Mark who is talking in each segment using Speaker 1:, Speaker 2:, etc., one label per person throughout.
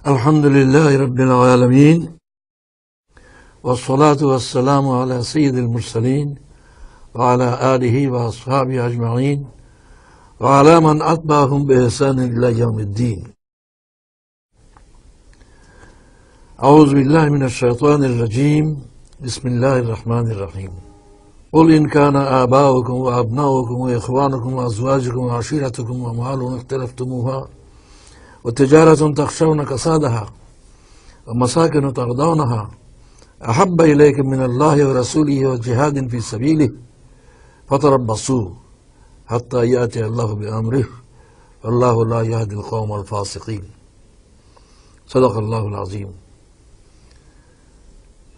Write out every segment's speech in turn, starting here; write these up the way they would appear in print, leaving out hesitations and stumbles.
Speaker 1: الحمد لله رب العالمين والصلاة والسلام على سيد المرسلين وعلى آله وأصحابه أجمعين وعلى من أتبعهم بإحسان إلى يوم الدين. أعوذ بالله من الشيطان الرجيم. بسم الله الرحمن الرحيم. قل إن كان آباؤكم وأبناؤكم وإخوانكم وأزواجكم وعشيرتكم وأموال اقترفتموها وتجارة تخشون كسادها ومساكن ترضونها أحب إليكم من الله ورسوله وجهاد في سبيله فتربصوا حتى يأتي الله بأمره والله لا يهدي القوم الفاسقين. صدق الله العظيم.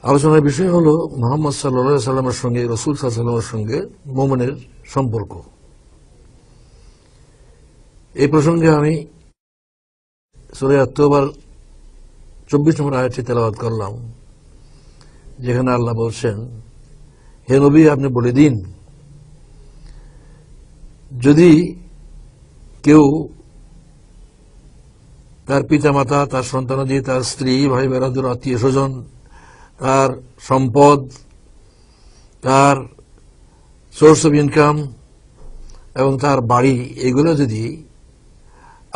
Speaker 1: আলোচনার বিষয় হলো মুহাম্মদ সাল্লাল্লাহু আলাইহি সাল্লামের সঙ্গে রাসূল সাল্লাল্লাহু আলাইহি ওয়াসাল্লামের সঙ্গে মুমিনের সম্পর্ক। এই প্রসঙ্গে আমি সূরা আত-তাওবার 24 নম্বর আয়াতটি তেলাওয়াত করলাম, যেখানে আল্লাহ বলছেন, হে নবী, আপনি বলে দিন, যদি কেউ তার পিতামাতা, তার সন্তানাদি, তার স্ত্রী, ভাই বেরাদুর, আত্মীয় স্বজন, তার সম্পদ, তার সোর্স অফ ইনকাম এবং তার বাড়ি, এগুলো যদি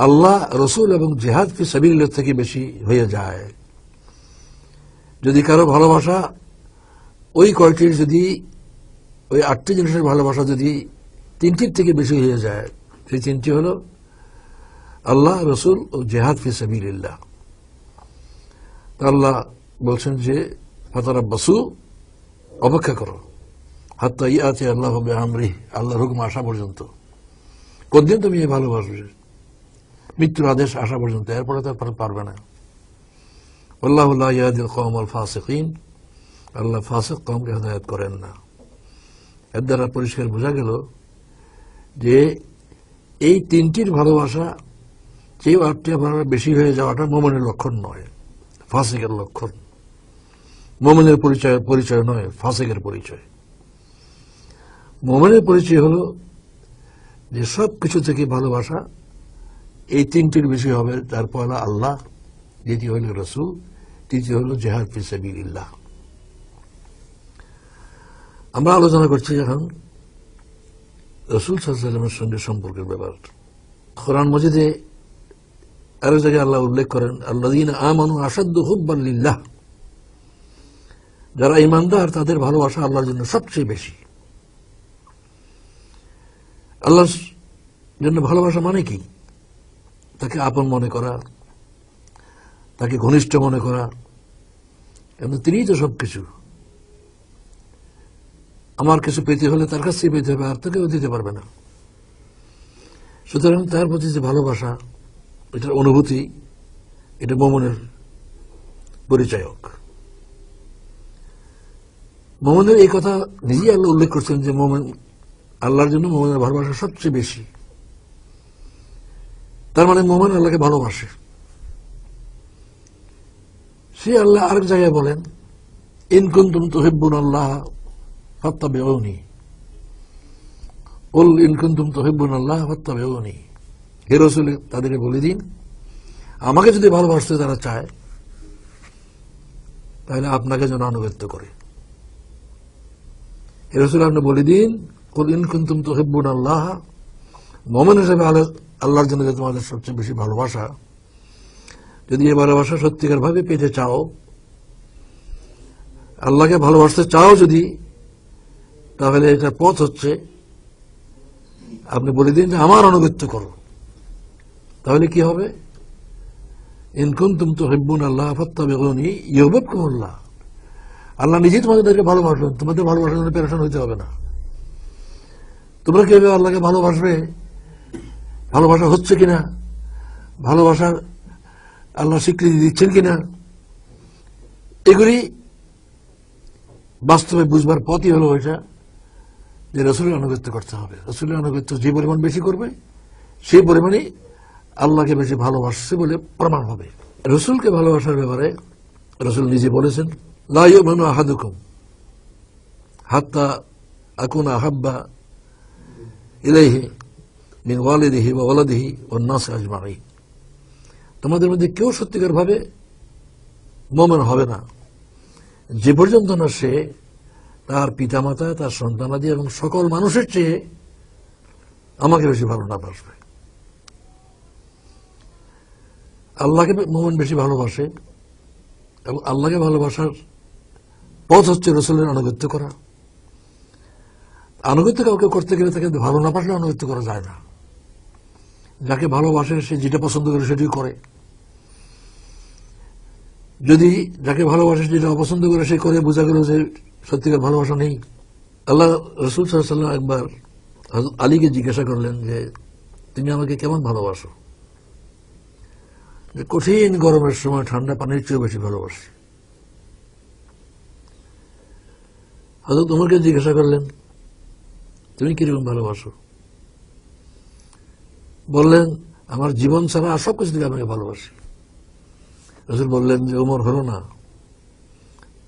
Speaker 1: আল্লাহ, রসুল এবং জিহাদ ফি সাবিলিল্লাহ থেকে বেশি হয়ে যায়, যদি কারো ভালোবাসা ওই কয়টির, যদি ওই 8টি জিনিসের ভালোবাসা যদি 3টির থেকে বেশি হয়ে যায়, সেই 3টি হলো আল্লাহ, রসুল ও জিহাদ ফি সাবিলিল্লাহ। আল্লাহ বলছেন যে ফাতারাব্বাসু, অপেক্ষা করো, হাত্তা ইয়াতি আল্লাহু বিআমরিহি, আল্লাহর হুকুম আসা পর্যন্ত। কতদিন তুমি এই ভালোবাসবে? মৃত্যুর আদেশ আসা পর্যন্ত, এরপরে তো পারবে না। আল্লাহু লা ইয়াহদিল কওমাল ফাসিকিন, আল্লাহ ফাসিক কওমকে হেদায়েত করেন না। এর দ্বারা পরিষ্কার বোঝা গেল যে এই 3টির ভালোবাসা, যে 8টি ভালোবাসা বেশি হয়ে যাওয়াটা মুমিনের লক্ষণ নয়, ফাসিকের লক্ষণ। মুমিনের পরিচয় নয়, ফাসিকের পরিচয়। মুমিনের পরিচয় হলো যে সব কিছু থেকে ভালোবাসা এই 3টির বেশি হবে। তার পয়লা আল্লাহ, দ্বিতীয় হল রসুল, তৃতীয় হল জিহাদ ফি সাবিলিল্লাহ। আমরা আলোচনা করছি এখন রসুল সাল্লাল্লাহু আলাইহি ওয়াসাল্লামের সঙ্গে সম্পর্কের ব্যাপার। কোরআন মাজিদে আরো জায়গায় আল্লাহ উল্লেখ করেন, আল্লাযীনা আমানু আশাদ্দু হুব্বান লিল্লাহ, যারা ঈমানদার তাদের ভালোবাসা আল্লাহর জন্য সবচেয়ে বেশি। আল্লাহর জন্য ভালোবাসা মানে কি? তাকে আপন মনে করা, তাকে ঘনিষ্ঠ মনে করা, কিন্তু তিনিই তো সবকিছু। আমার কিছু পেতে হলে তার কাছ থেকে পেতে হবে, আর তো কেউ দিতে পারবে না। সুতরাং তার প্রতি যে ভালোবাসা, এটার অনুভূতি, এটা মুমিনের পরিচায়ক। মুমিনের এই কথা নিজেই আল্লাহ উল্লেখ করছেন যে মুমিন, আল্লাহর জন্য মুমিনের ভালোবাসা সবচেয়ে বেশি। তার মানে মুমিন আল্লাহকে ভালোবাসে। সে আল্লাহ আরেক জায়গায় বলেন, ইন কুনতুম তুহিব্বুনাল্লাহ ফাত্তাবিউনি, কুল ইন কুনতুম তুহিব্বুনাল্লাহ ফাত্তাবিউনি। হে রাসূল, তাদেরকে বলে দিন, আমাকে যদি ভালোবাসতে তারা চায়, তাহলে আপনাকে যেন আনুগত্য করে। হে রাসূল, আপনি বলে দিন, কুল ইন কুনতুম তুহিব্বুনাল্লাহ, মুমিন হিসেবে আল্লাহর জন্য যে তোমাদের সবচেয়ে বেশি ভালোবাসা, যদি এই ভালোবাসা সত্যিকার ভাবে পেতে চাও, আল্লাহকে ভালোবাসতে চাও যদি, তাহলে এটার পথ হচ্ছে আপনি বলে দিন যে আমার আনুগত্য করো। তাহলে কি হবে? ইন কুনতুম তুহিব্বুনাল্লাহ ফাত্তাবিউনি ইউহিব্বুকুমুল্লাহ, আল্লাহ নিজেই তোমাদেরকে ভালোবাসবেন। তোমাদের ভালোবাসার জন্য পেরেশান হইতে হবে না। তোমরা কিভাবে আল্লাহকে ভালোবাসবে, ভালোবাসা হচ্ছে কিনা, ভালোবাসার আল্লাহ স্বীকৃতি দিচ্ছেন কিনা, এগুলি বাস্তবে বুঝবার পথই হলো ওইটা যে রাসূলের আনুগত্য করতে হবে। রাসূলের আনুগত্য যে পরিমাণ বেশি করবে, সেই পরিমাণে আল্লাহকে বেশি ভালোবাসছে বলে প্রমাণ হবে। রাসূলকে ভালোবাসার ব্যাপারে রাসূল নিজে বলেছেন, লা ইউমিনু আহাদুকুম হাত্তা আকুনা আহাব্বা ইলাইহি মিন ওয়ালিদিহি ওয়া ওয়ালাদিহি ওয়ান নাস আজমাইন। তোমাদের মধ্যে কেউ সত্যিকার ভাবে মুমিন হবে না যে পর্যন্ত না সে তার পিতামাতা, তার সন্তানাদি এবং সকল মানুষের চেয়ে আমাকে বেশি ভালো না বাসবে। আল্লাহকে মুমিন বেশি ভালোবাসে এবং আল্লাহকে ভালোবাসার পথ হচ্ছে রাসূলের আনুগত্য করা। আনুগত্য কাউকে করতে গেলে তাকে ভালো না বাসলে আনুগত্য করা যায় না। যাকে ভালোবাসে সে যেটা পছন্দ করে সেটাই করে। যদি যাকে ভালোবাসে যেটা অপছন্দ করে সে করে, বোঝা গেল যে সত্যিকার ভালোবাসা নেই। আল্লাহ রাসূল সাল্লাল্লাহু আলাইহি ওয়াসাল্লাম একবার হযরত আলীকে জিজ্ঞাসা করলেন যে তুমি আমাকে কেমন ভালোবাসো? যে কঠিন গরমের সময় ঠান্ডা পানির চেয়ে বেশি ভালোবাসি। হযরত উমরকে জিজ্ঞাসা করলেন তুমি কিরকম ভালোবাসো? বললেন আমার জীবন ছাড়া আর সবকিছু থেকে আমাকে ভালোবাসি। রাসূল বললেন যে ওমর, হলো না,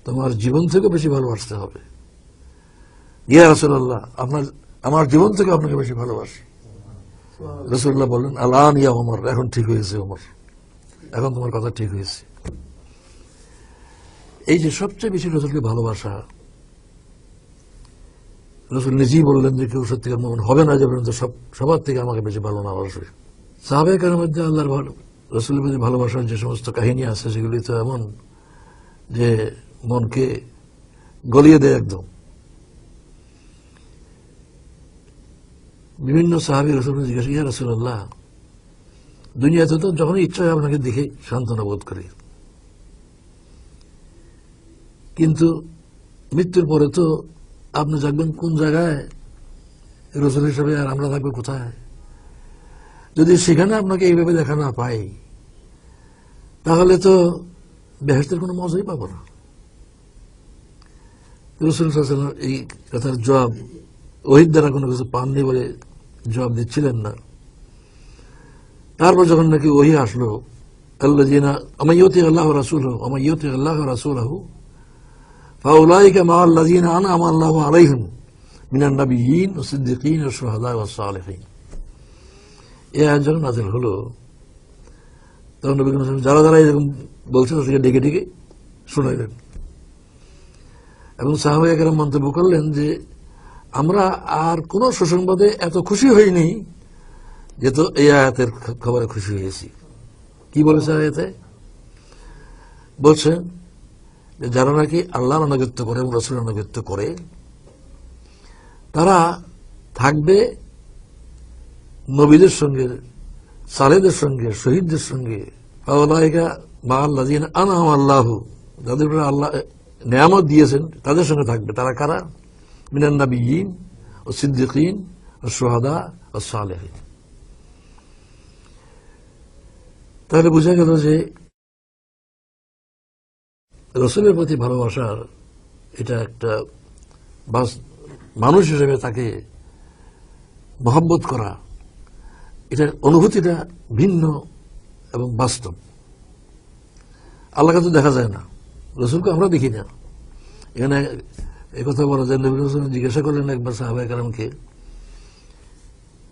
Speaker 1: তোমার জীবন থেকে বেশি ভালোবাসতে হবে। ইয়া রাসূলুল্লাহ, আমার জীবন থেকে আপনাকে বেশি ভালোবাসি। রাসূলুল্লাহ বললেন আলান ইয়া ওমর, এখন ঠিক হয়েছে ওমর, এখন তোমার কথা ঠিক হয়েছে। এই যে সবচেয়ে বেশি রাসূলকে ভালোবাসা, রাসূল নিজেই বললেন যে কেউ সত্যিকার মুমিন হবে না যে পর্যন্ত সবার থেকে আমাকে বেশি ভালো না বাসবে। সাহাবায়ে কেরামের মধ্যে আল্লাহর রাসূলের প্রতি ভালোবাসার যে সমস্ত কাহিনী আছে সেগুলি তো এমন যে মনকে গলিয়ে দেয় একদম। বিভিন্ন সাহাবী রাসূলকে জিজ্ঞাসা, ইয়া রাসূলুল্লাহ, দুনিয়াতে তো যখন ইচ্ছা হয় আপনাকে দেখে সান্ত্বনা বোধ করি, কিন্তু মৃত্যুর পরে তো আপনি থাকবেন কোন জায়গায় রাসূল হিসেবে, আর আমরা থাকবো কোথায়? যদি সেখানে আপনাকে এইভাবে দেখা না পাই তাহলে তো বেহেশতের কোনো মজাই পাবো না। রাসূল সাল্লাল্লাহু আলাইহি ওয়াসাল্লাম এই কথার জবাব ওহীর দ্বারা কোনো কিছু পাননি বলে জবাব দিচ্ছিলেন না। তারপর যখন নাকি ওহী আসলো, আল্লাযীনা আমান ইউতি'আল্লাহু ওয়া রাসূলাহু ওয়া মান ইউতি'আল্লাহু ওয়া রাসূলাহু ফাউলাইকা মা'আল্লাযীনা আন'আমা আল্লাহু আলাইহিম মিনান নাবিয়্যিন ওয়াস সিদ্দীকিন ওয়াশ শুহাদা ওয়াস সালিহিন। এই আয়াত যখন নাযিল হলো তখন নবী করিম যারা যারা এরকম বলছেন তাদেরকে ডেকে ডেকে শোনাইলেন এবং সাহাবায়ে কেরাম মন্তব্য করলেন যে আমরা আর কোন সুসংবাদে এত খুশি হইনি যে তো এই আয়াতের খবরে খুশি হয়েছি। কি বলেছে আয়াতে? বলছেন যে যারা নাকি আল্লাহর আনুগত্য করে এবং রাসূলের আনুগত্য করে তারা থাকবে নবীদের সঙ্গে, সালেহদের সঙ্গে, শহীদদের সঙ্গে। ফাউলাইকা মা'আল্লাযীনা আন'আমা আল্লাহু, যাদের উপরে আল্লাহ নেয়ামত দিয়েছেন তাদের সঙ্গে থাকবে। তারা কারা? মিনান নাবিয়্যিন ওয়াস সিদ্দীকিন ওয়াশ শুহাদা ওয়াস সালিহিন। তাহলে বোঝা গেল যে রাসূলের প্রতি ভালোবাসার এটা একটা মানুষ হিসেবে তাকে মহব্বত করা, এটার অনুভূতিটা ভিন্ন এবং বাস্তব। আল্লাহকে তো দেখা যায় না, রাসূলকে আমরা দেখি না। এখানে একথা বলা যায়, নবী রাসূল জিজ্ঞাসা করলেন একবার সাহাবায়ে কেরামকে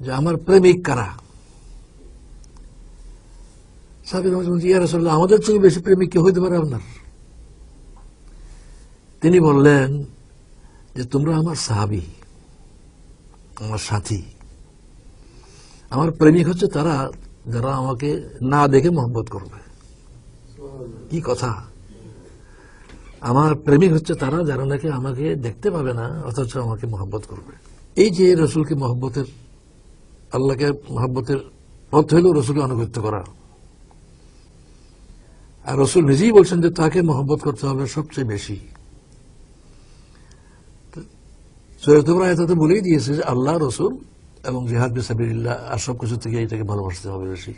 Speaker 1: যে আমার প্রেমিক কারা? সাহাবায়ে কেরাম বলছেন, ইয়া রাসূলুল্লাহ, আমাদের চেয়ে বেশি প্রেমিক কে হইতে পারে আপনার? তিনি বললেন যে তোমরা আমার সাহাবী, আমার সাথী। আমার প্রেমিক হচ্ছে তারা যারা আমাকে না দেখে মহব্বত করবে। কি কথা! আমার প্রেমিক হচ্ছে তারা যারা নাকি আমাকে দেখতে পাবে না অথচ আমাকে মহব্বত করবে। এই যে রাসূলকে মহব্বতের, আল্লাহকে মহব্বতের পথ হইল রাসূলকে আনুগত্য করা। আর রাসূল নিজেই বলছেন যে তাকে মহব্বত করতে হবে সবচেয়ে বেশি। সূরা তাওবা আয়াতে বলেই দিয়েছে যে আল্লাহ, রাসূল এবং জিহাদ ফিসাবিলিল্লাহ আর সবকিছু থেকে এটাকে ভালোবাসতে হবে বেশি।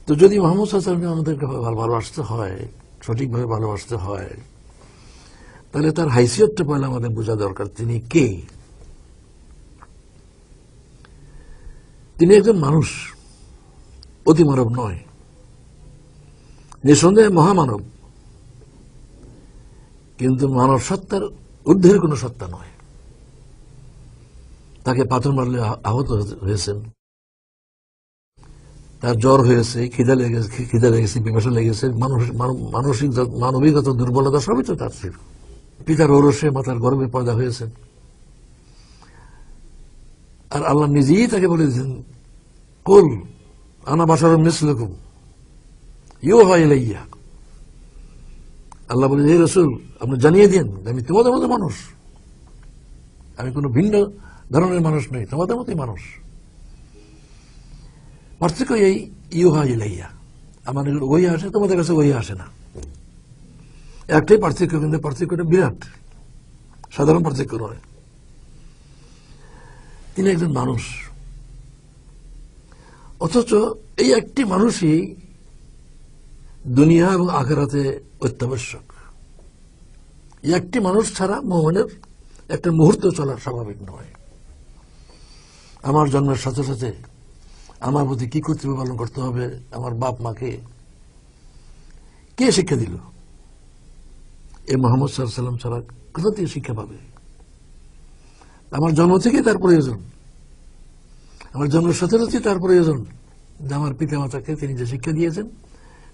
Speaker 1: তো যদি মুহাম্মদ সাল্লাল্লাহু আলাইহি ওয়াসাল্লামকে আমাদেরকে ভালোবাসতে হয়, সঠিকভাবে ভালোবাসতে হয়, তাহলে তার হাইসিয়তটা পয়লা আমাদের বোঝা দরকার। তিনি কে? তিনি একজন মানুষ, অতি মানব নয়, নিঃসন্দেহে মহামানব, কিন্তু মানব সত্তার ঊর্ধ্বের কোন সত্তা নয়। তাকে পাথর মারলে আহত হয়েছেন, তার জ্বর হয়েছে, খিদা লেগেছে, পিপাসা লেগেছে, মানবিকগত দুর্বলতা সবই তো তার ছিল। পিতার ঔরসে মাতার গর্ভে পয়দা হয়েছেন, আর আল্লাহ নিজেই তাকে বলে দিয়েছেন, কুল আনা বাশারুম মিসলুকুম ইউহা ইলাইয়া। আল্লাহ বলে, হে রাসূল, আপনি জানিয়ে দিন আমি তোমাদের মতো মানুষ, আমি কোনো ভিন্ন ধরনের মানুষ নই, তোমাদের মতোই মানুষ। পার্থক্য এই, ইউহা ইলাইয়া, আমার ওই আসে, তোমাদের কাছে ওই আসে না। একটাই পার্থক্য, কিন্তু পার্থক্যটা বিরাট, সাধারণ পার্থক্য নয়। তিনি একজন মানুষ, অথচ এই একটি মানুষই দুনিয়া এবং আখিরাতে অত্যাবশ্যক। এই একটি মানুষ ছাড়া মুমিনের একটা মুহূর্ত চলা স্বাভাবিক নয়। আমার জন্মের সাথে সাথে আমার প্রতি কি কর্তব্য পালন করতে হবে, আমার বাপ মাকে কে শিক্ষা দিল? এই মুহাম্মদ সাল্লাল্লাহু আলাইহি ওয়াসাল্লাম ছাড়া কোথা থেকে শিক্ষা পাবে? আমার জন্ম থেকেই তার প্রয়োজন, আমার জন্মের সাথে সাথে তার প্রয়োজন যে আমার পিতা মাতাকে তিনি যে শিক্ষা দিয়েছেন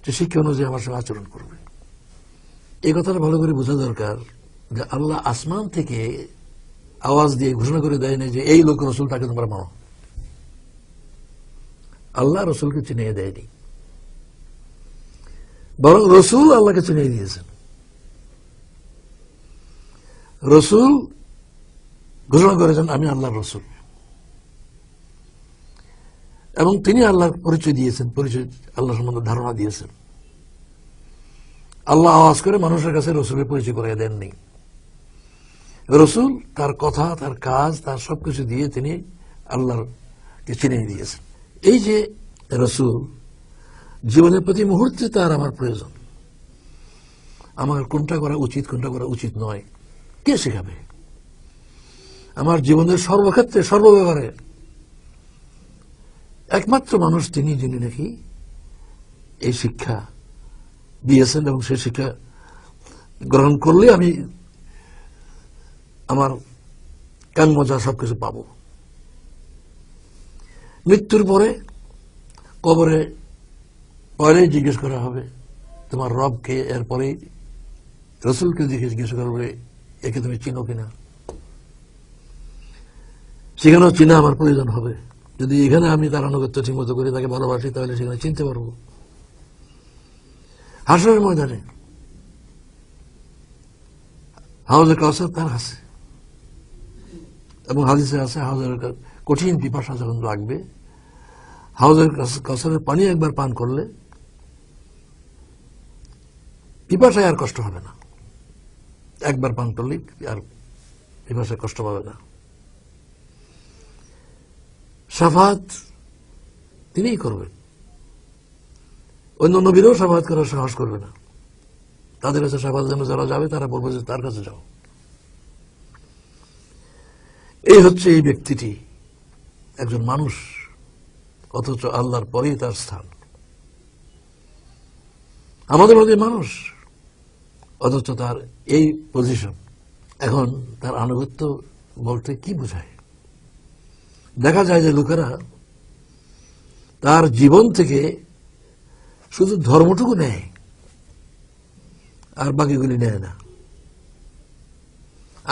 Speaker 1: যে শিক্ষা অনুযায়ী আমার সঙ্গে আচরণ করবে। এই কথাটা ভালো করে বোঝা দরকার যে আল্লাহ আসমান থেকে আওয়াজ দিয়ে ঘোষণা করে দেয় না যে এই লোক রসুল, তাকে তোমরা মানো। আল্লাহ রসুলকে চিনিয়ে দেয়নি, বরং রসুল আল্লাহকে চিনিয়ে দিয়েছেন। রসুল ঘোষণা করেছেন আমি আল্লাহর রসুল, এবং তিনি আল্লাহর পরিচয় দিয়েছেন, আল্লাহ সম্বন্ধে ধারণা দিয়েছেন। আল্লাহ আওয়াজ করে মানুষের কাছে রসুলের পরিচয় করিয়ে দেননি। রসুল তার কথা, তার কাজ, তার সবকিছু দিয়ে তিনি আল্লাহকে চিনিয়ে দিয়েছেন। এই যে রসুল, জীবনের প্রতি মুহূর্তে তার আমার প্রয়োজন। আমার কোনটা করা উচিত, কোনটা করা উচিত নয়, কে শেখাবে? আমার জীবনের সর্বক্ষেত্রে, সর্বব্যাপারে একমাত্র মানুষ তিনি যিনি নাকি এই শিক্ষা দিয়েছেন, এবং সেই শিক্ষা গ্রহণ করলে আমি আমার কান মজা সবকিছু পাবো। মৃত্যুর পরে কবরে পরেই জিজ্ঞেস করা হবে তোমার রবকে, এরপরেই রসুলকে জিজ্ঞেস করা হবে একে তুমি চিনো কিনা। সেখানেও চিনা আমার প্রয়োজন হবে। যদি এখানে আমি তার আনুগত্য ঠিক মতো করি, তাকে ভালোবাসি, তাহলে সেখানে চিনতে পারবো। হাসরের ময়দানে হাউজে কাউসার তার আছে, এবং হাদিসে আছে হাউজের কঠিন পিপাসা যখন লাগবে, হাউজের কাউসারের পানি একবার পান করলে পিপাসায় আর কষ্ট হবে না। একবার পান করলে আর পিপাসায় কষ্ট পাবে না। শাফাত তিনিই করবেন, অন্য নবীরাও শাফাত করার সাহস করবে না। তাদের কাছে শাফাতের জন্য যারা যাবে তারা বলবে যে তার কাছে যাও। এই হচ্ছে এই ব্যক্তিটি, একজন মানুষ, অথচ আল্লাহর পরেই তার স্থান। আমাদের মধ্যে মানুষ, অথচ তার এই পজিশন। এখন তার আনুগত্য বলতে কি বোঝায়? দেখা যায় যে লোকেরা তার জীবন থেকে শুধু ধর্মটুকু নেয়, আর বাকিগুলি নেয় না।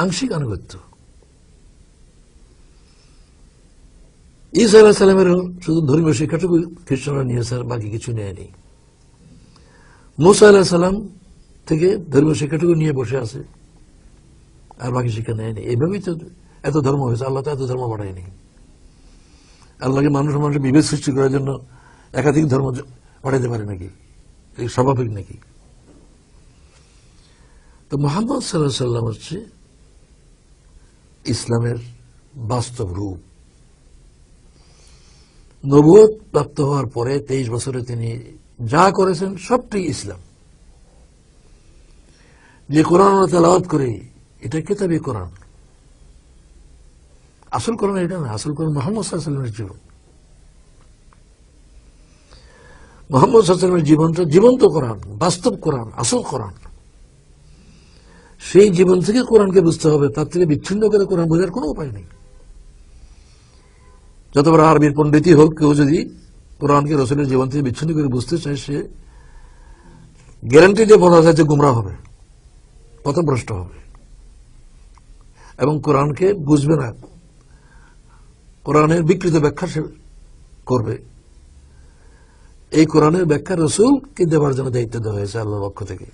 Speaker 1: আংশিক আনুগত্য। ঈসা আলাইহিস সালামেরও শুধু ধর্মীয় শিক্ষাটুকু খ্রিস্টানরা নিয়েছে, আর বাকি কিছু নেয়নি। মুসা আলাইহিস সালাম থেকে ধর্মীয় শিক্ষাটুকু নিয়ে বসে আছে, আর বাকি শিক্ষা নেয়নি। এইভাবেই তো এত ধর্ম হয়েছে। আল্লাহ তো এত ধর্ম বাড়ায়নি। আল্লাহকে মানুষের বিভেদ সৃষ্টি করার জন্য একাধিক ধর্ম পাঠাইতে পারে নাকি? স্বাভাবিক নাকি? তো মুহাম্মদ সাল্লাল্লাহু আলাইহি ওয়াসাল্লাম হচ্ছে ইসলামের বাস্তব রূপ। নবুয়ত প্রাপ্ত হওয়ার পরে 23 বছরে তিনি যা করেছেন সবটাই ইসলাম। যে কোরআন আমরা তেলাওয়াত করি, এটা কিতাবী কোরআন। আসল কোরআন এটা না, আসল কোরআন মুহাম্মদ সাল্লাল্লাহু আলাইহি ওয়াসাল্লামের জীবন। মুহাম্মদ সাল্লাল্লাহু আলাইহি ওয়াসাল্লামের জীবনটা জীবন্ত কোরআন, বাস্তব কোরআন, আসল কোরআন। সেই জীবন থেকে কোরআনকে বুঝতে হবে, তার থেকে বিচ্ছিন্ন করে কোরআন বোঝার কোনো উপায় নেই। যত বড় আরবির পণ্ডিতই হোক, কেউ যদি কোরআনকে রসুলের জীবন থেকে বিচ্ছিন্ন করে বুঝতে চায়, সে গ্যারান্টি দিয়ে বলা যায় যে গুমরাহ হবে, পথভ্রষ্ট হবে এবং কোরআনকে বুঝবে না, কোরআনের বিকৃত ব্যাখ্যা সে করবে। এই কোরআনের ব্যাখ্যা রসুলকে দেওয়ার জন্য দায়িত্ব দেওয়া হয়েছে আল্লাহর পক্ষ থেকে।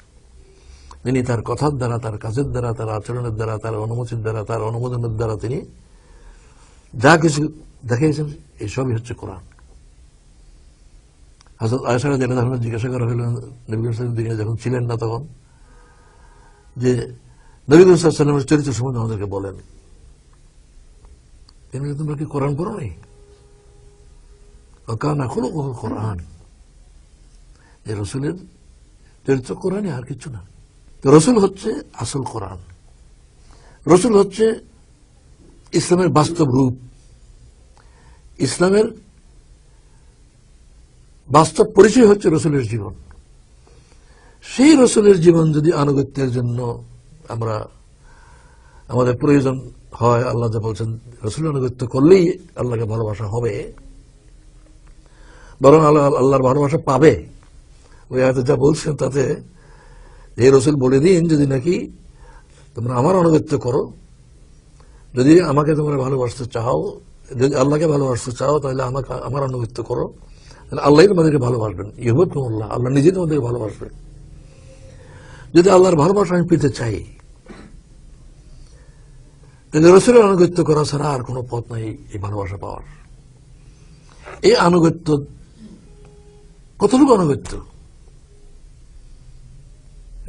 Speaker 1: তিনি তার কথার দ্বারা, তার কাজের দ্বারা, তার আচরণের দ্বারা, তার অনুমতির দ্বারা, তার অনুমোদনের দ্বারা তিনি যা কিছু দেখিয়েছেন এইসবই হচ্ছে কোরআন। হযরত আয়েশা রাদিয়াল্লাহু আনহা জিজ্ঞাসা করা হলো নবী করিম সাল্লাল্লাহু আলাইহি ওয়াসাল্লাম যখন ছিলেন না তখন, যে নবী করিম সাল্লাল্লাহু আলাইহি ওয়াসাল্লামের চরিত্র সম্বন্ধে আমাদেরকে বলেন। তিনি বললেন, তোমরা কি কোরআন পড়ো নাই? ওয়াকানা খুলুকুহুল কোরআন, যে রসুলের চরিত্র কোরআনই, আর কিছু না। তো রসুল হচ্ছে আসল কোরআন, রসুল হচ্ছে ইসলামের বাস্তব রূপ, ইসলামের বাস্তব পরিচয় হচ্ছে রসুলের জীবন। সেই রসুলের জীবন যদি আনুগত্যের জন্য আমরা আমাদের প্রয়োজন হয়, আল্লাহ যা বলছেন রসুলের আনুগত্য করলেই আল্লাহকে ভালোবাসা হবে, বরং আল্লাহর ভালোবাসা পাবে, ওই আয়াতে যা বলছেন তাতে এই রসুল বলে দিন, যদি নাকি তোমরা আমার আনুগত্য করো, যদি আমাকে তোমরা ভালোবাসতে চাও, যদি আল্লাহকে ভালোবাসতে চাও, তাহলে আমাকে আমার আনুগত্য করো, তাহলে আল্লাহ তোমাদেরকে ভালোবাসবেন। ইউহিব্বুকুমুল্লাহ, আল্লাহ নিজে তোমাদেরকে ভালোবাসবেন। যদি আল্লাহর ভালোবাসা আমি পেতে চাই, তাহলে রসুলের আনুগত্য করা ছাড়া আর কোনো পথ নাই এই ভালোবাসা পাওয়ার। এই আনুগত্য কতটুকু আনুগত্য?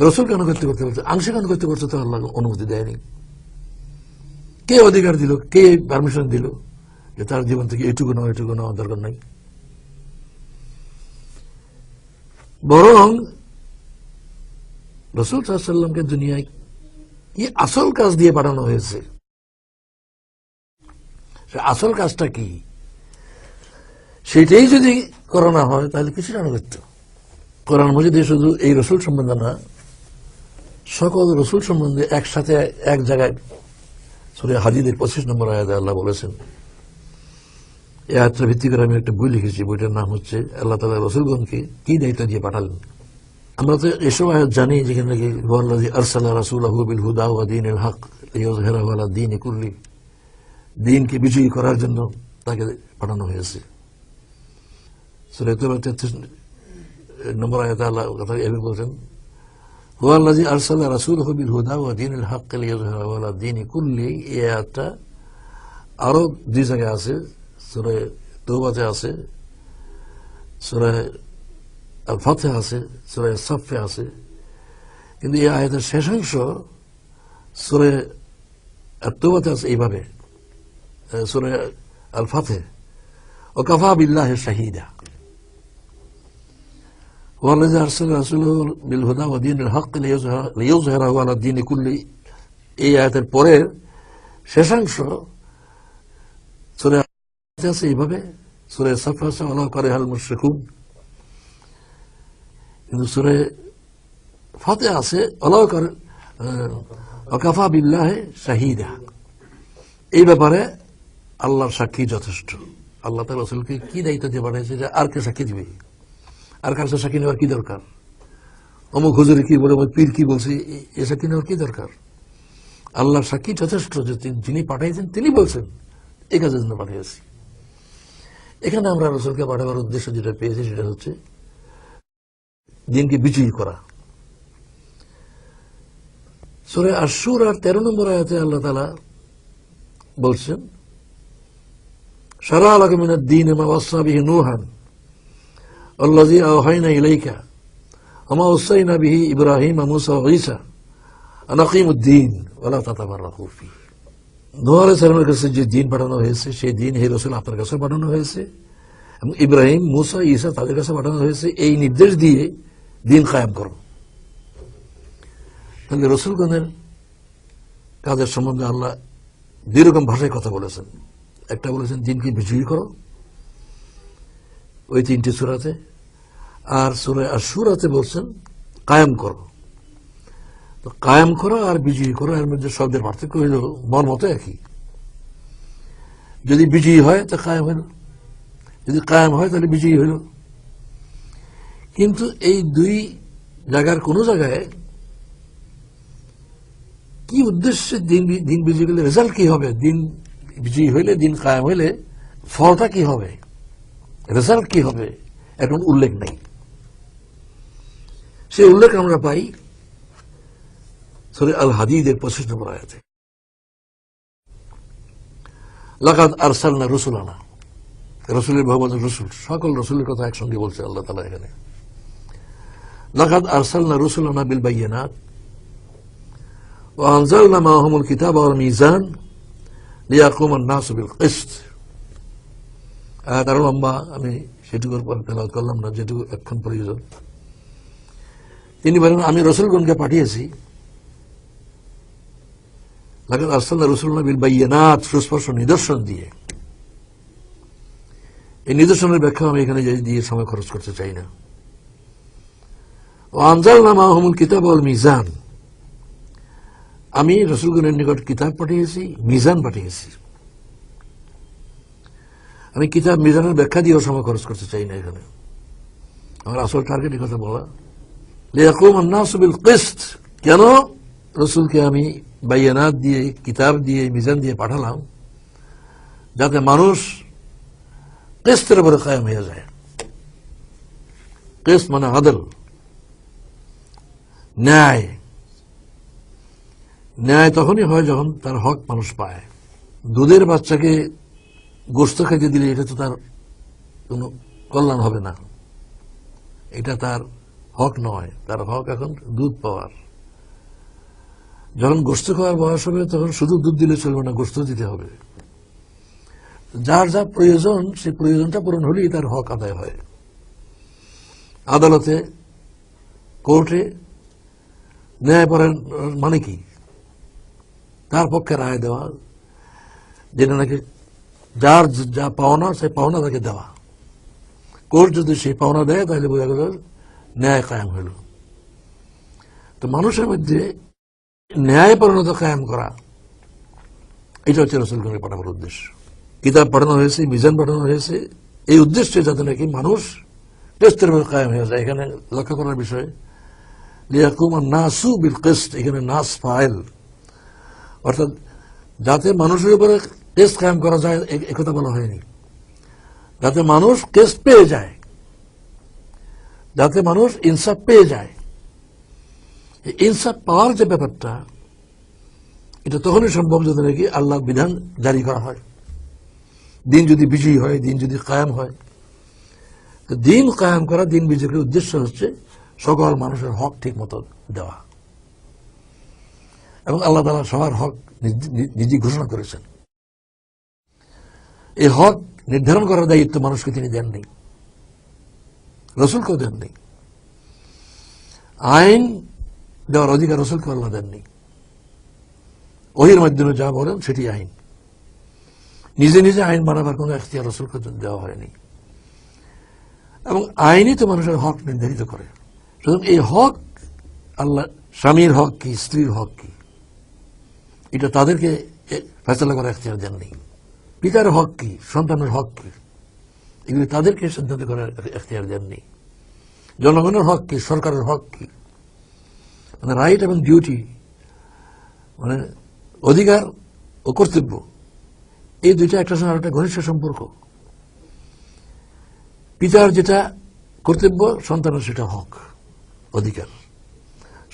Speaker 1: রসুলকে আনুগত্য করতে বলছে, আংশিক আনুগত্য করতে তো আল্লাহ অনুমতি দেয়নি। কে অধিকার দিল, কে পারমিশন দিল যে তার জীবন থেকে এটুকু নাও এটুকু নেওয়ার দরকার নাই? বরং রসুল সাল্লাল্লাহু আলাইহি ওয়াসাল্লামকে দুনিয়ায় কি আসল কাজ দিয়ে পাঠানো হয়েছে, আসল কাজটা কি, সেটাই যদি করানো হয় তাহলে কিছুটা আনুগত্য। কোরআন মজিদে শুধু এই রসুল সম্বন্ধে না, সকল রসুল সম্বন্ধে একসাথে এক জায়গায় সূরা হাদীদের 25 নম্বর আয়াতে আল্লাহ বলেছেন। এই আয়াতটা ভিত্তি করে আমি একটা বই লিখেছি, বইটার নাম হচ্ছে আল্লাহ তাআলা রসুলগণকে কি দায়িত্ব দিয়ে পাঠালেন। আমরা তো এসব আয়াত জানি, যেখানে নাকি হুয়াল্লাযী আরসালা রাসূলাহু বিল হুদা ওয়া দীনিল হক লিইয়ুযহিরাহু আলা দীনি কুল্লি, দ্বীনকে বিজয়ী করার জন্য তাকে পাঠানো হয়েছে। সূরা তাওবা 33 নম্বর আয়াতে আল্লাহ কথা এভাবে বলছেন, হুয়াল্লাযী আরসালা রাসূলাহু বিল হুদা ওয়া দীনিল হক লিইয়ুযহিরাহু আলা দীনি কুল্লি। এই আয়াতটা আরো দুই জায়গায় আছে, সূরা তাওবাতে আছে, সূরা আল ফাতিহা আছে, সূরা সাফে আছে, কিন্তু এই আয়াতের শেষাংশ সূরা আত-তাওবাতে আছে এইভাবে, সূরা আল ফাতিহা, ওয়া কাফা বিল্লাহি শাহীদা, ওয়াল্লাযী আরসালা রাসূলাহু বিল হুদা ওয়া দীনিল হক লিইয়ুযহিরাহু আলা দীনি কুল্লি। এই আয়াতের পরের শেষাংশ সূরা আছে এইভাবে, সূরা সাফে আছে ওয়ালাউ কারিহাল মুশরিকুন, কিন্তু সূরা ফাতিহা আছে ওয়া কাফা বিল্লাহি শাহীদা। এই ব্যাপারে আল্লাহর সাক্ষী যথেষ্ট। আল্লাহ তাআলা রাসূলকে কি দায়িত্ব দিয়ে পাঠিয়েছে, যে আর কে সাক্ষী দিবে, আর কার সাক্ষী নেওয়ার কি দরকার, অমুক হুজুরে কি বলে, পীর কি বলছে, এ সাক্ষী নেওয়ার কি দরকার? আল্লাহর সাক্ষী যথেষ্ট, যে যিনি পাঠিয়েছেন তিনি বলছেন এই কাজের জন্য পাঠিয়েছি। এখানে আমরা রাসূলকে পাঠাবার উদ্দেশ্য যেটা পেয়েছি সেটা হচ্ছে দ্বীনকে বিজয়ী করা। সূরা আশ-শূরা 13 নম্বর আয়াতে আল্লাহ তাআলা বলছেন, শারা'a লাকুম মিনাদ দীনি মা ওয়াসা বিহি নূহান ওয়াল্লাযী আওহায়না ইলাইকা ওয়া মা ওয়াসাইনা বিহি ইব্রাহিমা মূসা ওয়া ঈসা আন আকিমুদ-দীন ওয়া লা তাতাফাররাকু ফীহি। নূহ আলাইহিস সালামের কাছে যে দ্বীন পাঠানো হয়েছে, সেই দ্বীন হে রাসূল আপনার কাছে পাঠানো হয়েছে, এবং ইব্রাহিম, মূসা, ঈসা তাদের কাছে পাঠানো হয়েছে, এই নির্দেশ দিয়ে দ্বীন কায়েম করো। তাহলে রাসূলগণের কাজের সম্বন্ধে আল্লাহ দুই রকম ভাষায় কথা বলেছেন। একটা বলেছেন দ্বীনকে বিজয়ী করো, ওই 3টি সূরাতে, আর সূরা আশ-শূরাতে বলছেন কায়েম করো। তো কায়েম করো আর বিজয়ী করো, এর মধ্যে শব্দের পার্থক্য হইল মন মতো একই। যদি বিজয়ী হয় তা কায়েম হইল, যদি কায়েম হয় তাহলে বিজয়ী হইল। কিন্তু এই দুই জায়গার কোন জায়গায় কি উদ্দেশ্যে দিন বিজয়ী হলে রেজাল্ট কি হবে, দিন বিজয়ী হইলে, দিন কায়েম হইলে ফলটা কি হবে, রেজাল্ট কি হবে, এখন উল্লেখ নেই। সেই উল্লেখ আমরা পাই সূরা আল হাদীদের 25 নম্বর আয়াতে। লাকাদ আরসালনা রুসুলানা, রসুলের ভগবান রসুল, সকল রসুলের কথা একসঙ্গে বলছে আল্লাহ তাআলা এখানে। লাকাদ আরসালনা রুসুলানা বিল বাইয়িনাত ওয়া আনজালনা মাআহুমুল কিতাবা ওয়াল মিজান লিয়াকুমা আন-নাসু বিল কিসত। আরো লম্বা, আমি সেটুকুর পর তেলাওয়াত করলাম না, যেটুকু এখন প্রয়োজন। তিনি বলেন, আমি রসুলগণকে পাঠিয়েছি লাকাদ আরসালনা রুসুলানা বিল বাইয়িনাত, সুস্পষ্ট নিদর্শন দিয়ে। এই নিদর্শনের ব্যাখ্যা আমি এখানে দিয়ে সময় খরচ করতে চাই না। ওয়া আনজালনা মাআহুমুল কিতাবা ওয়াল মিজান, আমি রসুলগণের নিকট কিতাব পাঠিয়েছি, মিজান পাঠিয়েছি। আমি কিতাব মিজানের ব্যাখ্যা দিয়েও সময় খরচ করতে চাই না এখানে। আমার আসল টার্গেট কথা বলা, লিয়াকুমা আন-নাসু বিল কিসত। কেন রসুলকে আমি বাইয়ানাত দিয়ে, কিতাব দিয়ে, মিজান দিয়ে পাঠালাম? যাতে মানুষ কিসতের উপরে কায়েম হয়ে যায়। কিসত মানে আদল, ন্যায়। ন্যায় তখনই হয় যখন তার হক মানুষ পায়। দুধের বাচ্চাকে গোশত খাইতে দিলে এটা তো তার কোনো কল্যাণ হবে না, এটা তার হক নয়। তার হক এখন দুধ পাওয়ার। যখন গোশত খাওয়ার বয়স হবে তখন শুধু দুধ দিলে চলবে না, গোশত দিতে হবে। যার যা প্রয়োজন, সেই প্রয়োজনটা পূরণ হলেই তার হক আদায় হয়। আদালতে, কোর্টে ন্যায়পরায়ণ মানে কি? তার পক্ষে রায় দেওয়া, যেটা নাকি যার যা পাওনা, সেই পাওনা তাকে দেওয়া। কোর্ট যদি সেই পাওনা দেয় তাহলে বোঝা গেল ন্যায় কায়েম হইল। তো মানুষের মধ্যে ন্যায়পরায়ণতা কায়েম করা, এটা হচ্ছে রাসূলগণের পাঠানোর উদ্দেশ্য। কিতাব পাঠানো হয়েছে, মিজান পাঠানো হয়েছে এই উদ্দেশ্যে, যাতে নাকি মানুষ টেস্টের মধ্যে কায়েম হয়ে যায়। এখানে লক্ষ্য করার বিষয়, লিয়াকুমা আন-নাসু বিল কিসত, এখানে নাস ফাইল, অর্থাৎ যাতে মানুষের উপরে টেস্ট কায়েম করা যায় একথা বলা হয়নি। যাতে মানুষ টেস্ট পেয়ে যায়, যাতে মানুষ ইনসাফ পেয়ে যায়। ইনসাফ পাওয়ার যে ব্যাপারটা, এটা তখনই সম্ভব যদি নাকি আল্লাহর বিধান জারি করা হয়, দিন যদি বিজয়ী হয়, দিন যদি কায়েম হয়। তো দিন কায়েম করা, দিন বিজয়ীর উদ্দেশ্য হচ্ছে সকল মানুষের হক ঠিক মতো দেওয়া। এবং আল্লাহ তাআলা সবার হক নিজে ঘোষণা করেছেন। এই হক নির্ধারণ করার দায়িত্ব মানুষকে তিনি দেননি, রসুলকেও দেননি। আইন দেওয়ার অধিকার রসুলকে আল্লাহ দেননি। ওহীর মাধ্যমে যা বলেন সেটি আইন। নিজে নিজে আইন বানাবার কোনো এখতিয়ার রসুলকে দেওয়া হয়নি। এবং আইনই তো মানুষের হক নির্ধারিত করে। সুতরাং এই হক, আল্লাহ স্বামীর হক কি, স্ত্রীর হক কি, এটা তাদেরকে ফয়সালা করার এখতিয়ার দেননি। পিতার হক কি, সন্তানের হক কি, এগুলি তাদেরকে সিদ্ধান্ত করার এখতিয়ার দেননি। জনগণের হক কি, সরকারের হক কি, মানে রাইট এবং ডিউটি, মানে অধিকার ও কর্তব্য, এই দুইটা একটার সঙ্গে আরেকটা ঘনিষ্ঠ সম্পর্ক। পিতার যেটা কর্তব্য, সন্তানের সেটা হক, অধিকার।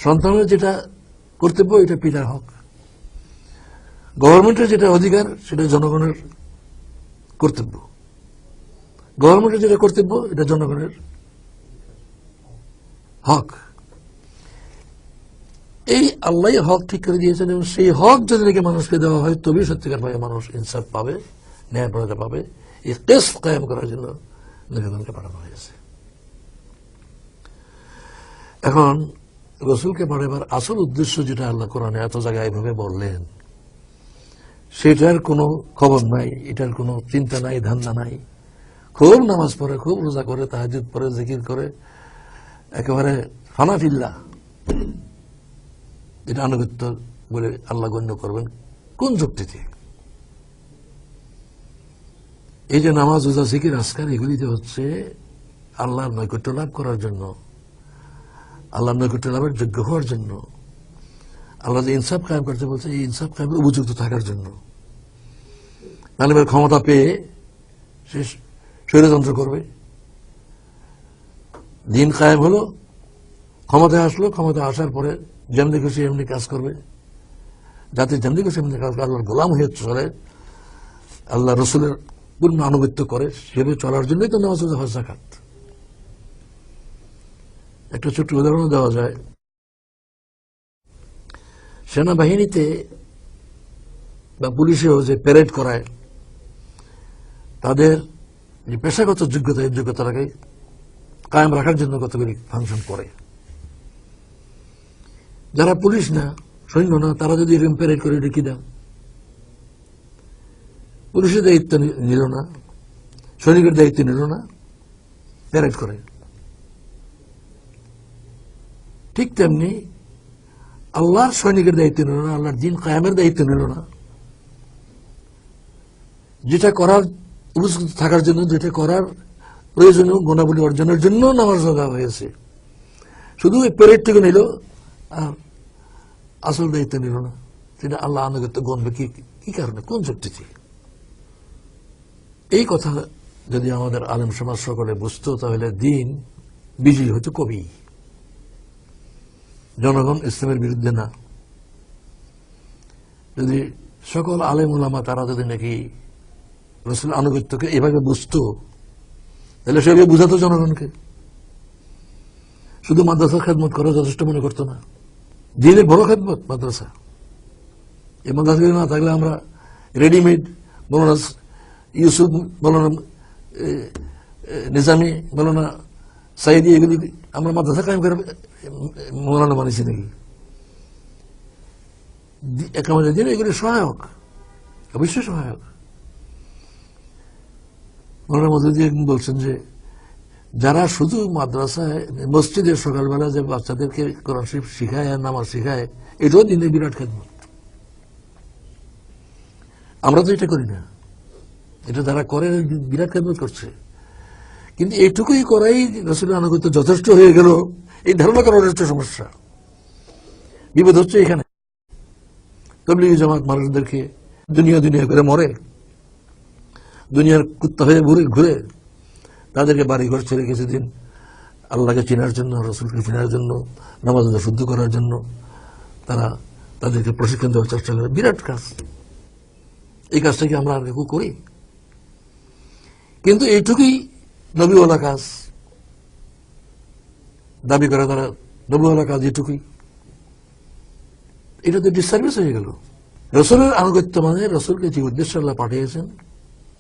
Speaker 1: সন্তানের যেটা কর্তব্য, এটা পিতার হক। গভর্নমেন্টের যেটা অধিকার, সেটা জনগণের কর্তব্য। গভর্নমেন্টের যেটা কর্তব্য, এটা জনগণের হক। এই আল্লাহ হক ঠিক করে দিয়েছেন, এবং সেই হক যদি নাকি মানুষকে দেওয়া হয়, তবেই সত্যিকার ভাবে মানুষ ইনসাফ পাবে, ন্যায়পরায়ণতা পাবে। এই কিসত কায়েম করার জন্য নবীগণকে পাঠানো হয়েছে। এখন রসুলকে পাঠাবার আসল উদ্দেশ্য যেটা আল্লাহ কোরআনে এত জায়গায় এইভাবে বললেন, সেটার কোনো খবর নাই, এটার কোনো চিন্তা নাই, ধান্দা নাই। খুব নামাজ পড়ে, খুব রোজা করে, তাহাজ্জুদ পড়ে, জিকির করে, একেবারে হানাফিল্লাহ, এটা আনুগত্য বলে আল্লাহ গণ্য করবেন কোন যুক্তিতে? এই যে নামাজ, রোজা, জিকির, আজকার, এগুলিতে হচ্ছে আল্লাহর নৈকট্য লাভ করার জন্য, আল্লাহর নৈকট্য লাভের যোগ্য হওয়ার জন্য। আল্লাহ যে ইনসাফ কায়েম করতে বলছে, এই ইনসাফ কায়েমের উপযুক্ত থাকার জন্য। তালিমের ক্ষমতা পেয়ে সে স্বৈরতন্ত্র করবে, দিন কায়েম হলো, ক্ষমতায় আসলো, ক্ষমতা আসার পরে যেমনি খুশি এমনি কাজ করবে, যাতে যেমনি খুশি এমনি কাজ করে, আল্লাহর গোলাম হয়ে চলে, আল্লাহ রসুলের পূর্ণ আনুগত্য করে, সেভাবে চলার জন্যই তো নামাজ, রোজা, হজ, যাকাত। একটা ছোট্ট উদাহরণ দেওয়া যায়। সেনাবাহিনীতে বা পুলিশেও যে প্যারেড করায়, তাদের যে পেশাগত যোগ্যতা, এই যোগ্যতাটাকে কায়েম রাখার জন্য কতগুলি ফাংশন করে। যারা পুলিশ না, সৈন্য না, তারা যদি এরকম প্যারেড করে রেখে দেন, পুলিশের দায়িত্ব নিল না, সৈনিকের দায়িত্ব নিল না, প্যারেড করে। ঠিক তেমনি আল্লাহর সৈনিকের দায়িত্ব নিল না, আল্লাহর দিন কায়েমের দায়িত্ব নিল না, যেটা করার উপযুক্ত থাকার জন্য, যেটা করার প্রয়োজনীয় গুণাবলী অর্জনের জন্য নামাজ রোজা হয়েছে, শুধু এই প্যারেডটুকু নিল আর আসল দায়িত্ব নিল না, সেটা আল্লাহ আনুগত্য গণবে কি কারণে, কোন যুক্তিতে? এই কথা যদি আমাদের আলেম সমাজ সকলে বুঝতো, তাহলে দিন বিজয়ী হতো কবি। জনগণ ইসলামের বিরুদ্ধে না। যদি সকল আলেম উলামা তারা যদি নাকি রসুল আনুগত্যকে এভাবে বুঝতো, তাহলে সেভাবে বুঝাতো জনগণকে। শুধু মাদ্রাসার খেদমত করা যথেষ্ট মনে করতো না। দিনের বড় খেদমত মাদ্রাসা। এই মাদ্রাসা না থাকলে আমরা রেডিমেড মৌলানা ইউসুফ, মৌলানা নিজামী, মৌলানা সাইদি, এগুলি আমরা মাদ্রাসা কায়েম করে মৌলানা মানিছি নাকি? একামতের দিন এগুলি সহায়ক, অবশ্যই সহায়ক। মৌলানা মজুদি বলছেন যে যারা শুধু মাদ্রাসায়, মসজিদে সকালবেলা যে বাচ্চাদেরকে কোরআন শরীফ শিখায় আর নামাজ শিখায়, এটাও দিনের বিরাট খেদমত। আমরা তো এটা করি না, এটা যারা করে বিরাট খেদমত করছে। কিন্তু এইটুকুই করাই রাসূলের আনুগত্য যথেষ্ট হয়ে গেল, এই ধারণা করার হচ্ছে সমস্যা। বিপদ হচ্ছে এখানে। তাবলীগী জামাত মানুষদেরকে দুনিয়া দুনিয়া করে মরে, দুনিয়ার কুত্তা হয়ে ঘুরে, তাদেরকে বাড়ি ঘর ছেড়ে কিছুদিন আল্লাহকে চেনার জন্য, রসুলকে চেনার জন্য, নামাজ শুদ্ধ করার জন্য তারা তাদেরকে প্রশিক্ষণ দেওয়ার চেষ্টা করে। বিরাট কাজ। এই কাজটাকে আমরা আর কেউ করি? কিন্তু এইটুকুই নবীওয়ালা কাজ দাবি করে তারা। নবীওয়ালা কাজ এটুকুই। এটা তো ডিসসার্ভিস হয়ে গেল। রসুলের আনুগত্য মানে রসুলকে যে উদ্দেশ্য আল্লাহ পাঠিয়েছেন,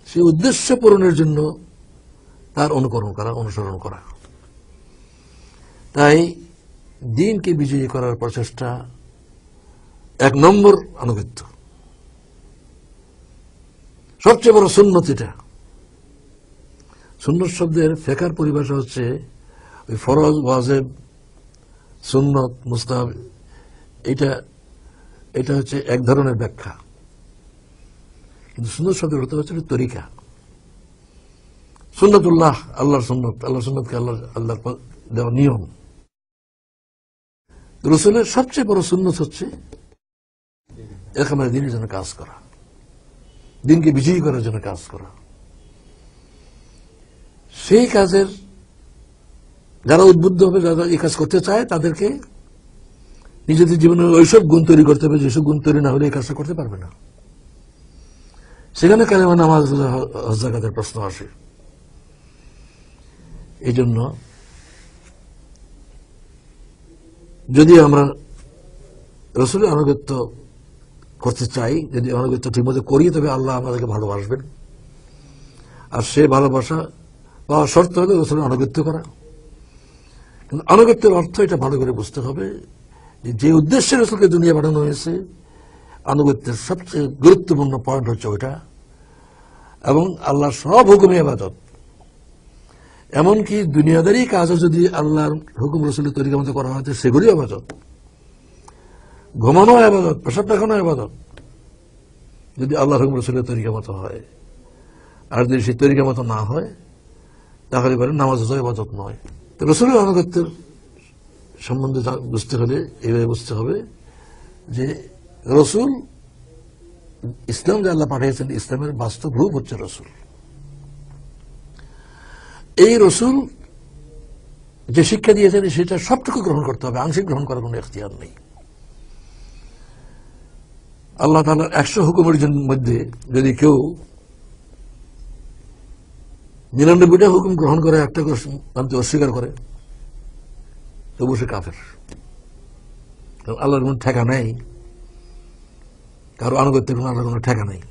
Speaker 1: সেই উদ্দেশ্য পূরণের জন্য তার অনুকরণ করা, অনুসরণ করা। তাই দিনকে বিজয়ী করার প্রচেষ্টা 1 নম্বর আনুগত্য। সবচেয়ে বড় সুন্নত এটা। সুন্নত শব্দের ফিকহের পরিভাষা হচ্ছে ওই ফরজ, ওয়াজিব, সুন্নত, মুস্তাহাব। এটা হচ্ছে এক ধরনের ব্যাখ্যা। কিন্তু সুন্নত শব্দের অর্থ হচ্ছে তরিকা। সুন্নতুল্লাহ, আল্লাহর সুন্নত, আল্লাহর সুন্নতকে আল্লাহর দেওয়া নিয়ম। রসুলের সবচেয়ে বড় সুন্নত হচ্ছে একামতের দিনের জন্য কাজ করা, দিনকে বিজয়ী করার জন্য কাজ করা। সেই কাজের যারা উদ্বুদ্ধ হবে, যারা এই কাজ করতে চায়, তাদেরকে নিজেদের জীবনে ওইসব গুণ তৈরি করতে হবে যেসব গুণ তৈরি না হলে এই কাজটা করতে পারবে না। সেখানে কালেমা, নামাজ, রোজা, হজ, যাকাতের প্রশ্ন আসে। এই জন্য যদি আমরা রসুলের আনুগত্য করতে চাই, যদি আনুগত্য ঠিকমতো করি, তবে আল্লাহ আমাদেরকে ভালোবাসবেন। আর সে ভালোবাসা পাওয়ার শর্ত হলে রসুলের আনুগত্য করা। কিন্তু আনুগত্যের অর্থ এটা ভালো করে বুঝতে হবে যে উদ্দেশ্যে রসুলকে দুনিয়া পাঠানো হয়েছে, আনুগত্যের সবচেয়ে গুরুত্বপূর্ণ পয়েন্ট হচ্ছে ওইটা। এবং আল্লাহর সব হুকুমে ইবাদত, এমনকি দুনিয়াদারি কাজও যদি আল্লাহর হুকুম রসুলের তরিকা মতো করা হয়, সেগুলি ইবাদত। ঘুমানো ইবাদত, পেশাব পায়খানা ইবাদত, যদি আল্লাহর হুকুম রসুলের তরিকা মতো হয়। আর যদি সেই তরিকা মতো না হয় তাহলে বলে নামাজ ইবাদত নয়। তো রাসূলের আনুগত্যের সম্বন্ধে বুঝতে হলে এইভাবে বুঝতে হবে যে রাসূল ইসলাম যে আল্লাহ পাঠিয়েছেন, ইসলামের বাস্তব রূপ হচ্ছে রাসূল। এই রাসূল যে শিক্ষা দিয়েছেন সেটা সবটুকু গ্রহণ করতে হবে, আংশিক গ্রহণ করার কোনো এখতিয়ার নেই। আল্লাহ তাআলার 100 হুকুমের মধ্যে যদি কেউ 99টা হুকুম গ্রহণ করে, একটা মানতে অস্বীকার করে, তবু সে কাফের। কারণ আল্লাহর কোনো ঠেকা নেই, কারো আনুগত্যের আল্লাহর কোনো ঠেকা নেই।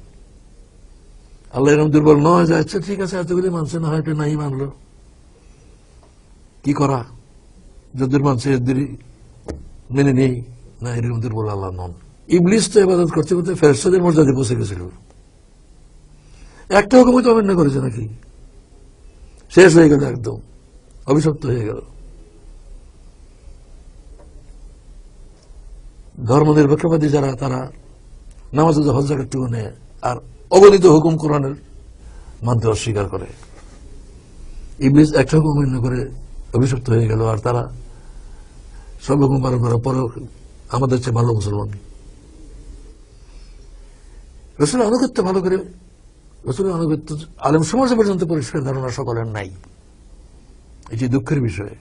Speaker 1: আল্লাহ এরকম দুর্বল নয় যে আচ্ছা ঠিক আছে এতগুলি মানছে, না হয় এটা নাই মানলো, কি করা, যদ্দূর মানছে এদেরই মেনে নেই, না, এরকম দুর্বল আল্লাহ নন। ইবলিস তো ইবাদত করতে করতে ফেরেশতাদের মর্যাদায় পৌঁছে গেছিল, একটা হুকুমই তো অমান্য করেছে নাকি, শেষ হয়ে গেল, একদম অভিশপ্ত হয়ে গেল। ধর্ম নিরপেক্ষবাদী যারা, তারা নামাজ হজ জাকাতটুকু নেয় আর অগণিত হুকুম কোরআনের মানতে অস্বীকার করে। ইবলিস একটা হুকুম অমান্য করে অভিশপ্ত হয়ে গেল, আর তারা সব হুকুম পালন করার পরেও আমাদের চেয়ে ভালো মুসলমান। রাসূলের আনুগত্য ভালো করে, রাসূলের আনুগত্য আলেম সমাজে পর্যন্ত পরিষ্কার ধারণা সকলের নাই, এটি দুঃখের বিষয়।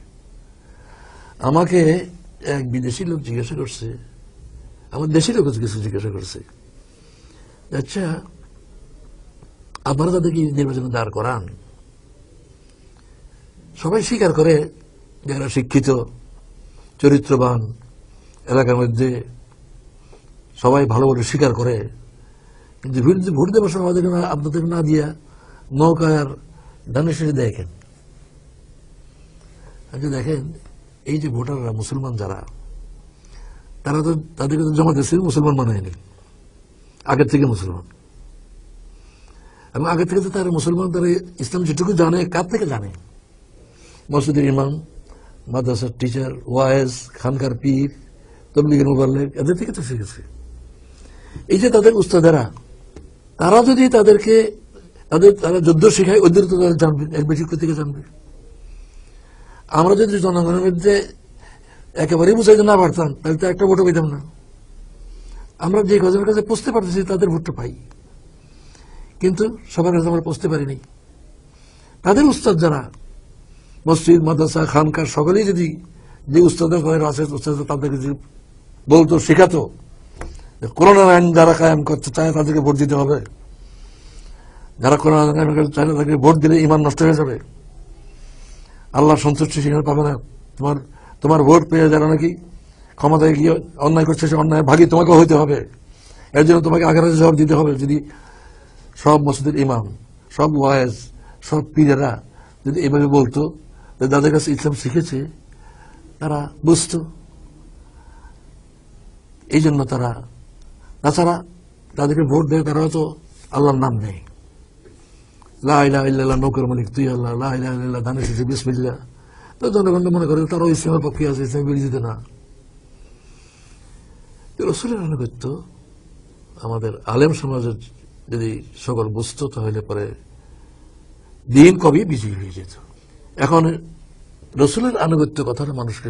Speaker 1: আমাকে এক বিদেশি লোক জিজ্ঞাসা করছে, আমার দেশি লোক কিছু জিজ্ঞাসা করছে, আচ্ছা আপনারা তাদেরকে নির্বাচনে দাঁড় করান, সবাই স্বীকার করে যারা শিক্ষিত চরিত্রবান এলাকার মধ্যে সবাই ভালো বলে স্বীকার করে, কিন্তু ভোট দেওয়ার সময় আপনাদের না দিয়া নৌকায় আর ধানের শেষে দেখেন। আচ্ছা দেখেন, এই যে ভোটাররা মুসলমান যারা, তারা তো তাদেরকে তো জমা দিয়েছে, মুসলমান বানায়নি, আগের থেকে মুসলমান। এবং আগের থেকে তো তারা মুসলমান, তারা ইসলাম যেটুকু জানে, কার থেকে জানে? মসজিদের ইমাম, মাদ্রাসার টিচার, ওয়াইজ, খানকার পীর, তবলিগের মুবাল্লিগ, এদের থেকে তো শিখেছে। এই যে তাদের উস্তাদেরা, তারা যদি তাদেরকে তারা যুদ্ধ শিখায়, ওদের তো তারা জানবে, এক বেশি থেকে জানবে। আমরা যদি জনগণের মধ্যে একেবারেই বুঝাইতে না পারতাম, তাহলে তো একটা ভোটও পেতাম না। আমরা যে কজনের কাছে পৌঁছতে পারতেছি তাদের ভোটটা পাই, কিন্তু সবার কাছে আমরা পৌঁছতে পারিনি। তাদের উস্তাদ যারা, মসজিদ, মাদ্রাসা, খানকার সকলেই যদি যে উস্তাদের ঘরে আছে, উস্তাদ তাদেরকে যদি বলতো, শেখাতো, কোরআনের আইন যারা কায়েম করতে চায় তাদেরকে ভোট দিতে হবে, যারা কোরআন কায়েম করতে চায় না তাদেরকে ভোট দিলে ঈমান নষ্ট হয়ে যাবে, আল্লাহর সন্তুষ্টি সেখানে পাবে না, তোমার ভোট পেয়ে যারা নাকি ক্ষমতায় গিয়ে অন্যায় করছে, সে অন্যায় ভাগী তোমাকে হইতে হবে, এর জন্য তোমাকে আখেরাতে জবাব দিতে হবে। যদি সব মসজিদের ইমাম, সব ওয়াইজ, সব পীরেরা যদি এভাবে বলতো, যাদের কাছে ইসলাম শিখেছে তারা বুঝতো। এই জন্য তারা, তাছাড়া তাদেরকে ভোট দেয়, তারা তো আল্লাহর নাম নেই, লা ইলাহা ইল্লাল্লাহ, নৌকার মালিক তুই আল্লাহ, লা ইলাহা ইল্লাল্লাহ, ধানের শেষে বিসমিল্লাহ। তো জনগণ মনে করে তারাও ইসলামের পক্ষে আছে, ইসলামের বিরোধিতা না। রাসূলের আনুগত্য আমাদের আলেম সমাজের যদি সকল বুঝতো, তাহলে পরে দিন কবি বিজয়ী হয়ে যেত। এখন রাসূলের আনুগত্য কথাটা মানুষকে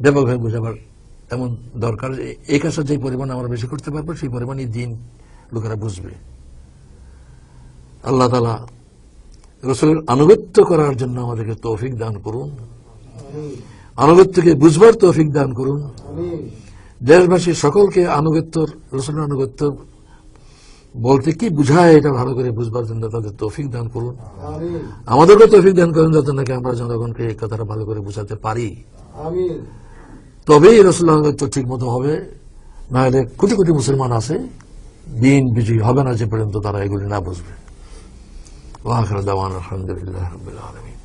Speaker 1: ব্যাপকভাবে বোঝাবার এমন দরকার, এই কাজটা যে পরিমাণ আমরা বেশি করতে পারবো, সেই পরিমাণই দিন লোকেরা বুঝবে। আল্লাহ তাআলা রাসূলের আনুগত্য করার জন্য আমাদেরকে তৌফিক দান করুন, আনুগত্যকে বুঝবার তৌফিক দান করুন। দেশবাসী সকলকে রাসূলের আনুগত্য বলতে কি বুঝায় এটা ভালো করে বুঝবার জন্য তাদের তৌফিক দান করুন। আমাদেরকে তৌফিক দান করুন যাতে নাকি আমরা জনগণকে এই কথাটা ভালো করে বুঝাতে পারি, তবেই রাসূলের আনুগত্য ঠিক মতো হবে। না হলে কোটি কোটি মুসলমান আছে, দিন বিজয়ী হবে না যে পর্যন্ত তারা এগুলি না বুঝবে। ওয়া আখিরু দাওয়ানা আলহামদুলিল্লাহি রাব্বিল আলামিন।